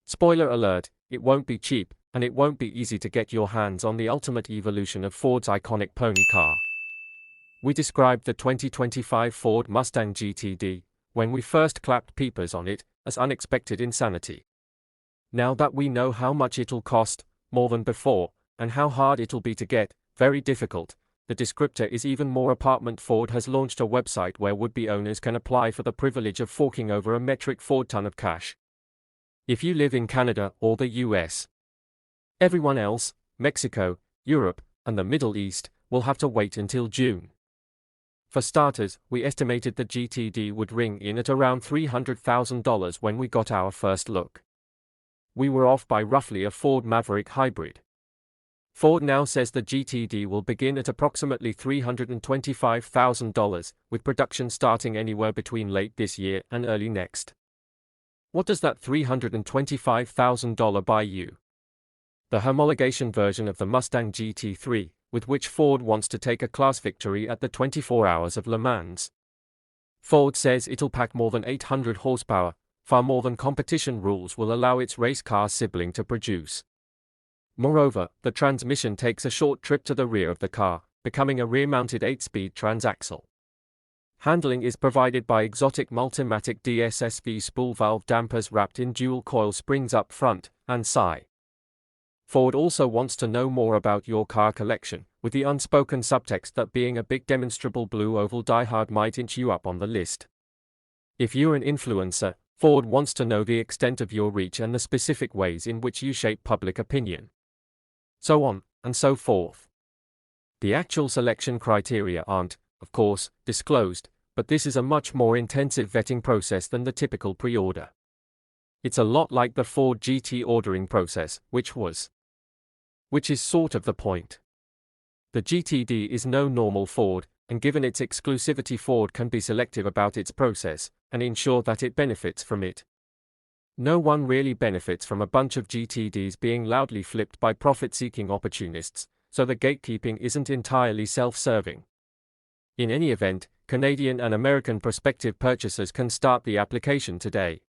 Spoiler alert, it won't be cheap, and it won't be easy to get your hands on the ultimate evolution of Ford's iconic pony car. We described the 2025 Ford Mustang GTD, when we first clapped peepers on it, as unexpected insanity. Now that we know how much it'll cost, more than before, and how hard it'll be to get, very difficult, the descriptor is even more apartment. Ford has launched a website where would-be owners can apply for the privilege of forking over a metric Ford ton of cash. If you live in Canada or the US. Everyone else, Mexico, Europe, and the Middle East, will have to wait until June. For starters, we estimated the GTD would ring in at around $300,000 when we got our first look. We were off by roughly a Ford Maverick hybrid. Ford now says the GTD will begin at approximately $325,000, with production starting anywhere between late this year and early next. What does that $325,000 buy you? The homologation version of the Mustang GT3, with which Ford wants to take a class victory at the 24 Hours of Le Mans. Ford says it'll pack more than 800 horsepower, far more than competition rules will allow its race car sibling to produce. Moreover, the transmission takes a short trip to the rear of the car, becoming a rear-mounted 8-speed transaxle. Handling is provided by exotic Multimatic DSSV spool valve dampers wrapped in dual-coil springs up front and side. Ford also wants to know more about your car collection, with the unspoken subtext that being a big demonstrable blue oval diehard might inch you up on the list. If you're an influencer, Ford wants to know the extent of your reach and the specific ways in which you shape public opinion. So on, and so forth. The actual selection criteria aren't, of course, disclosed, but this is a much more intensive vetting process than the typical pre-order. It's a lot like the Ford GT ordering process, which is sort of the point. The GTD is no normal Ford, and given its exclusivity, Ford can be selective about its process, and ensure that it benefits from it. No one really benefits from a bunch of GTDs being loudly flipped by profit-seeking opportunists, so the gatekeeping isn't entirely self-serving. In any event, Canadian and American prospective purchasers can start the application today.